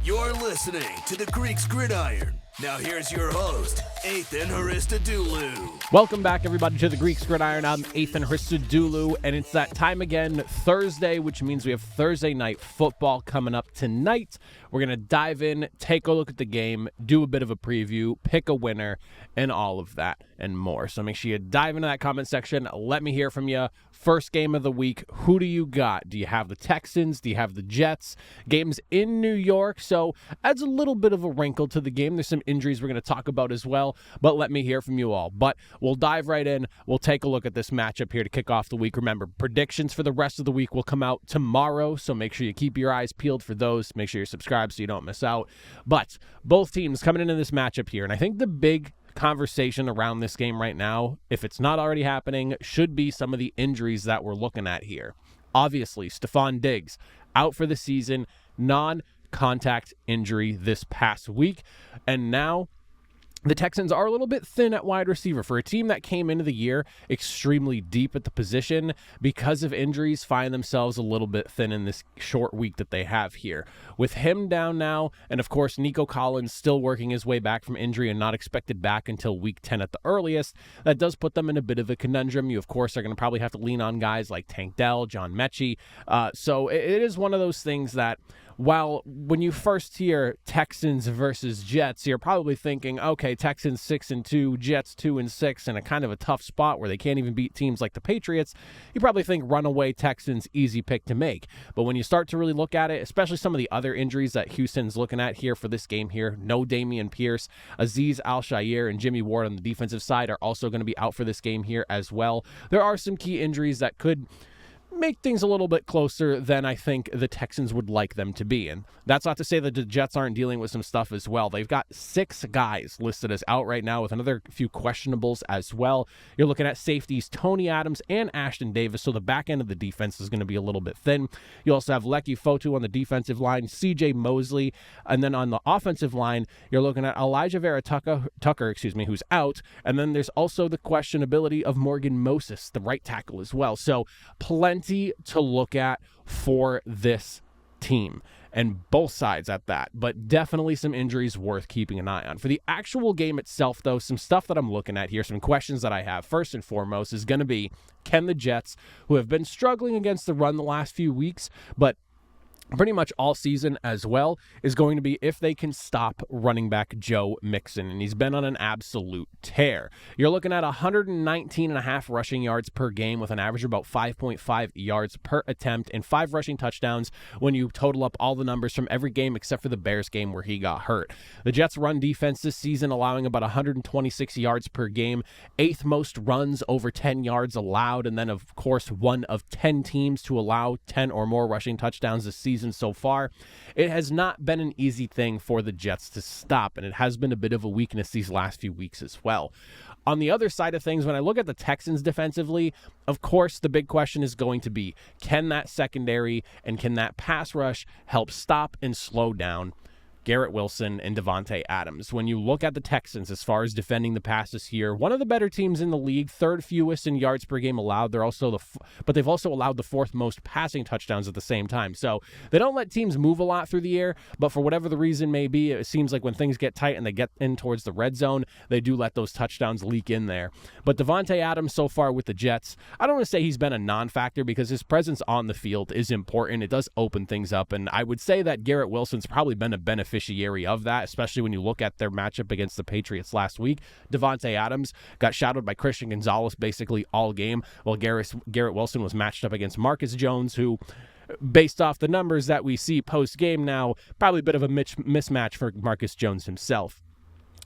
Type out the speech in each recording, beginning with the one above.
You're listening to The Greeks Gridiron. Now here's your host, Ethan Haristadoulou. Welcome back, everybody, to The Greeks Gridiron. I'm Ethan Haristadoulou, and it's that time again, Thursday, which means we have Thursday night football coming up tonight. We're going to dive in, take a look at the game, do a bit of a preview, pick a winner, and all of that and more. So make sure you dive into that comment section. Let me hear from you. First game of the week, who do you got? Do you have the Texans? Do you have the Jets? Game's in New York, so adds a little bit of a wrinkle to the game. There's some injuries we're going to talk about as well, but let me hear from you all. But we'll dive right in. We'll take a look at this matchup here to kick off the week. Remember, predictions for the rest of the week will come out tomorrow, so make sure you keep your eyes peeled for those. Make sure you're subscribed so you don't miss out. But both teams coming into this matchup here, and I think the big conversation around this game right now, if it's not already happening, should be some of the injuries that we're looking at here. Obviously, Stefon Diggs out for the season, non-contact injury this past week, and now the Texans are a little bit thin at wide receiver for a team that came into the year extremely deep at the position. Because of injuries, find themselves a little bit thin in this short week that they have here. With him down now, and of course Nico Collins still working his way back from injury and not expected back until week 10 at the earliest, that does put them in a bit of a conundrum. You, of course, are going to probably have to lean on guys like Tank Dell, John Mechie. So it is one of those things that, while when you first hear Texans versus Jets, you're probably thinking, okay, Texans 6-2, Jets 2-6, and a kind of a tough spot where they can't even beat teams like the Patriots. You probably think runaway Texans, easy pick to make. But when you start to really look at it, especially some of the other injuries that Houston's looking at here for this game here, no Dameon Pierce, Azeez Al-Shaair and Jimmy Ward on the defensive side are also going to be out for this game here as well. There are some key injuries that could make things a little bit closer than I think the Texans would like them to be. And that's not to say that the Jets aren't dealing with some stuff as well. They've got 6 guys listed as out right now with another few questionables as well. You're looking at safeties Tony Adams and Ashton Davis, so the back end of the defense is going to be a little bit thin. You also have Lecky Fotu on the defensive line, CJ Mosley, and then on the offensive line, you're looking at Elijah Vera Tucker, who's out, and then there's also the questionability of Morgan Moses, the right tackle as well. So plenty to look at for this team, and both sides at that, but definitely some injuries worth keeping an eye on. For the actual game itself, though, some stuff that I'm looking at here, some questions that I have, first and foremost, is going to be, can the Jets, who have been struggling against the run the last few weeks, but pretty much all season as well, is going to be if they can stop running back Joe Mixon, and he's been on an absolute tear. You're looking at 119.5 rushing yards per game with an average of about 5.5 yards per attempt and 5 rushing touchdowns when you total up all the numbers from every game except for the Bears game where he got hurt. The Jets' run defense this season allowing about 126 yards per game, 8th most runs over 10 yards allowed, and then of course one of 10 teams to allow 10 or more rushing touchdowns this season so far. It has not been an easy thing for the Jets to stop, and it has been a bit of a weakness these last few weeks as well. On the other side of things, when I look at the Texans defensively, of course, the big question is going to be, can that secondary and can that pass rush help stop and slow down Garrett Wilson and Davante Adams? When you look at the Texans as far as defending the passes here, one of the better teams in the league, 3rd fewest in yards per game allowed. They're also but they've also allowed the 4th most passing touchdowns at the same time. So they don't let teams move a lot through the air, but for whatever the reason may be, it seems like when things get tight and they get in towards the red zone, they do let those touchdowns leak in there. But Davante Adams so far with the Jets, I don't want to say he's been a non-factor because his presence on the field is important. It does open things up, and I would say that Garrett Wilson's probably been a beneficiary of that, especially when you look at their matchup against the Patriots last week. Davante Adams got shadowed by Christian Gonzalez basically all game, while Garrett Wilson was matched up against Marcus Jones, who, based off the numbers that we see post-game now, probably a bit of a mismatch for Marcus Jones himself.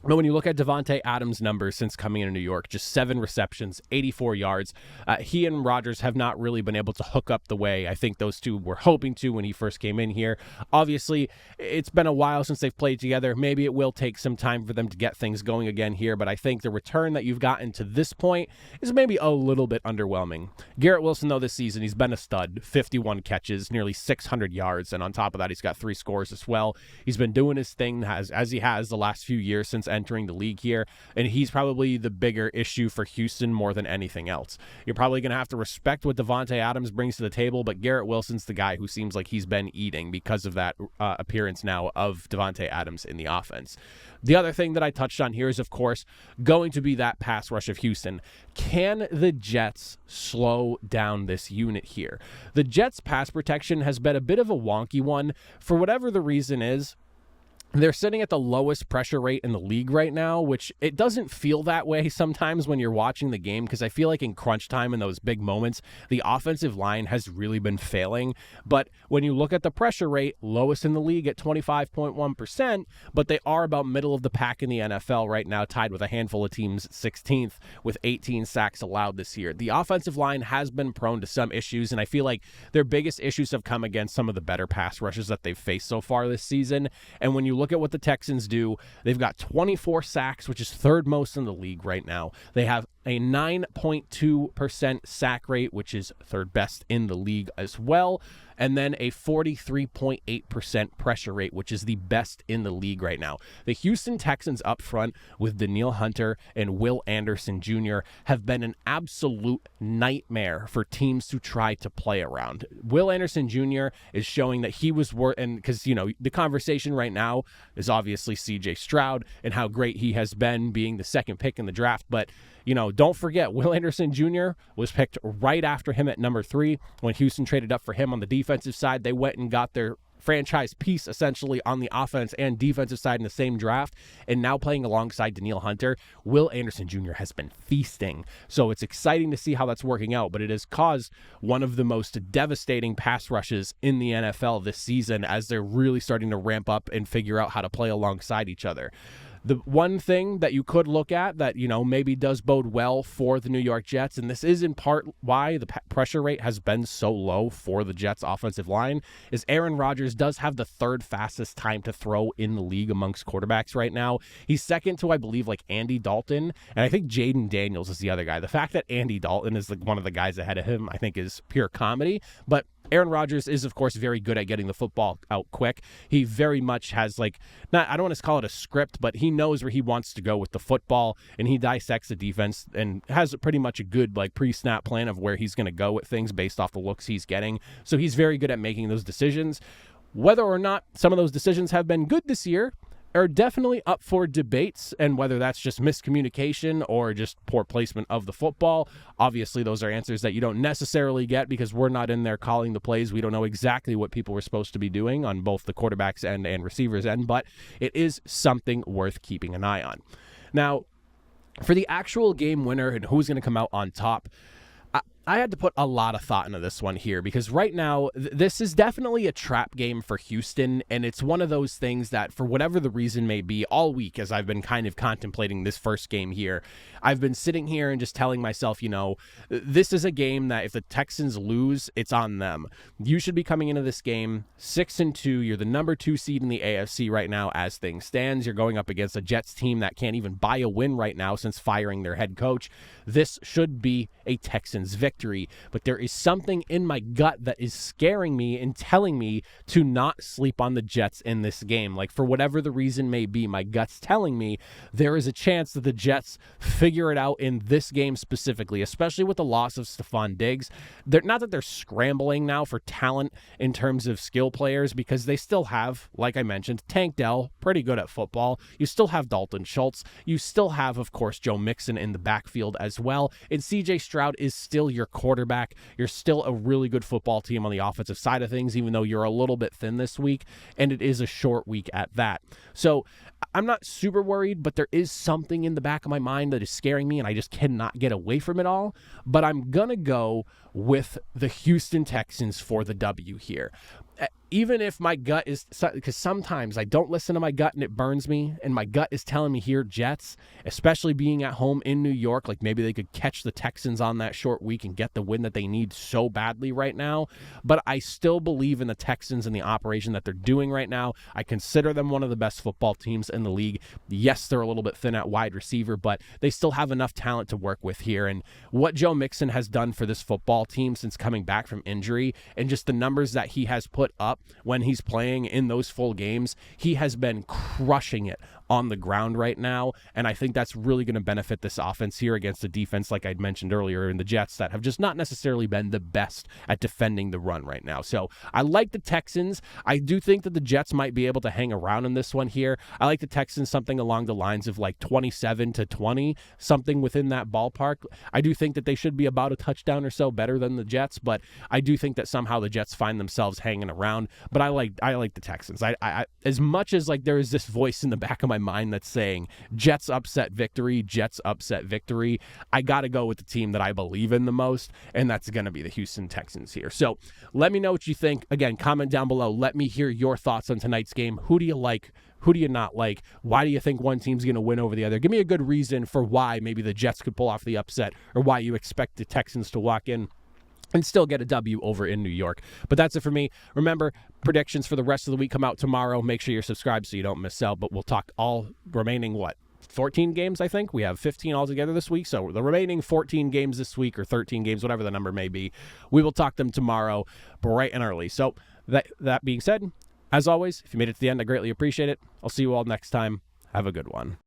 But when you look at Davante Adams' numbers since coming into New York, just 7 receptions, 84 yards. He and Rodgers have not really been able to hook up the way I think those two were hoping to when he first came in here. Obviously, it's been a while since they've played together. Maybe it will take some time for them to get things going again here, but I think the return that you've gotten to this point is maybe a little bit underwhelming. Garrett Wilson, though, this season, he's been a stud. 51 catches, nearly 600 yards, and on top of that, he's got 3 scores as well. He's been doing his thing as he has the last few years since entering the league here, and he's probably the bigger issue for Houston more than anything else. You're probably going to have to respect what Davante Adams brings to the table, but Garrett Wilson's the guy who seems like he's been eating because of that appearance now of Davante Adams in the offense. The other thing that I touched on here is, of course, going to be that pass rush of Houston. Can the Jets slow down this unit here? The Jets' pass protection has been a bit of a wonky one. For whatever the reason is, they're sitting at the lowest pressure rate in the league right now, which it doesn't feel that way sometimes when you're watching the game, because I feel like in crunch time in those big moments, the offensive line has really been failing. But when you look at the pressure rate, lowest in the league at 25.1%, but they are about middle of the pack in the NFL right now, tied with a handful of teams 16th with 18 sacks allowed this year. The offensive line has been prone to some issues, and I feel like their biggest issues have come against some of the better pass rushes that they've faced so far this season. And when you look at what the Texans do, they've got 24 sacks, which is third most in the league right now. They have a 9.2% sack rate, which is third best in the league as well. And then a 43.8% pressure rate, which is the best in the league right now. The Houston Texans up front with Danielle Hunter and Will Anderson Jr. have been an absolute nightmare for teams to try to play around. Will Anderson Jr. is showing that he was and because, the conversation right now is obviously CJ Stroud and how great he has been being the second pick in the draft. But don't forget, Will Anderson Jr. was picked right after him at number 3. When Houston traded up for him on the defensive side, they went and got their franchise piece essentially on the offense and defensive side in the same draft, and now playing alongside Danielle Hunter, Will Anderson Jr. has been feasting. So it's exciting to see how that's working out, but it has caused one of the most devastating pass rushes in the NFL this season as they're really starting to ramp up and figure out how to play alongside each other. The one thing that you could look at that, maybe does bode well for the New York Jets, and this is in part why the pressure rate has been so low for the Jets offensive line, is Aaron Rodgers does have the third fastest time to throw in the league amongst quarterbacks right now. He's second to, I believe, Andy Dalton, and I think Jaden Daniels is the other guy. The fact that Andy Dalton is one of the guys ahead of him, I think, is pure comedy, but Aaron Rodgers is, of course, very good at getting the football out quick. He very much has, I don't want to call it a script, but he knows where he wants to go with the football, and he dissects the defense and has pretty much a good, pre-snap plan of where he's going to go with things based off the looks he's getting. So he's very good at making those decisions. Whether or not some of those decisions have been good this year are definitely up for debates, and whether that's just miscommunication or just poor placement of the football. Obviously, those are answers that you don't necessarily get because we're not in there calling the plays. We don't know exactly what people were supposed to be doing on both the quarterback's end and receivers' end, but it is something worth keeping an eye on. Now, for the actual game winner and who's going to come out on top, I had to put a lot of thought into this one here because right now, this is definitely a trap game for Houston, and it's one of those things that, for whatever the reason may be, all week as I've been kind of contemplating this first game here, I've been sitting here and just telling myself, this is a game that if the Texans lose, it's on them. You should be coming into this game 6-2. You're the number 2 seed in the AFC right now as things stands. You're going up against a Jets team that can't even buy a win right now since firing their head coach. This should be a Texans victory, but there is something in my gut that is scaring me and telling me to not sleep on the Jets in this game. For whatever the reason may be, my gut's telling me there is a chance that the Jets figure it out in this game specifically, especially with the loss of Stefon Diggs. Not that they're scrambling now for talent in terms of skill players, because they still have, like I mentioned, Tank Dell, pretty good at football. You still have Dalton Schultz. You still have, of course, Joe Mixon in the backfield as well. And CJ Stroud is still your quarterback. You're still a really good football team on the offensive side of things, even though you're a little bit thin this week, and it is a short week at that. So I'm not super worried, but there is something in the back of my mind that is scaring me, and I just cannot get away from it all. But I'm going to go with the Houston Texans for the W here. Even if my gut is, because sometimes I don't listen to my gut and it burns me, and my gut is telling me here Jets, especially being at home in New York, maybe they could catch the Texans on that short week and get the win that they need so badly right now. But I still believe in the Texans and the operation that they're doing right now. I consider them one of the best football teams in the league. Yes, they're a little bit thin at wide receiver, but they still have enough talent to work with here. And what Joe Mixon has done for this football team since coming back from injury, and just the numbers that he has put up when he's playing in those full games, he has been crushing it on the ground right now, and I think that's really going to benefit this offense here against a defense, like I'd mentioned earlier, in the Jets that have just not necessarily been the best at defending the run right now. So I like the Texans. I do think that the Jets might be able to hang around in this one here. I like the Texans something along the lines of like 27-20, something within that ballpark. I do think that they should be about a touchdown or so better than the Jets, but I do think that somehow the Jets find themselves hanging around. But I like the Texans. I as much as like there is this voice in the back of my mind that's saying Jets upset victory, I got to go with the team that I believe in the most, and that's going to be the Houston Texans here. So let me know what you think. Again, comment down below. Let me hear your thoughts on tonight's game. Who do you like? Who do you not like? Why do you think one team's going to win over the other? Give me a good reason for why maybe the Jets could pull off the upset, or why you expect the Texans to walk in and still get a W over in New York. But that's it for me. Remember, predictions for the rest of the week come out tomorrow. Make sure you're subscribed so you don't miss out. But we'll talk all remaining, 14 games, I think. We have 15 altogether this week. So the remaining 14 games this week, or 13 games, whatever the number may be, we will talk them tomorrow bright and early. So that being said, as always, if you made it to the end, I greatly appreciate it. I'll see you all next time. Have a good one.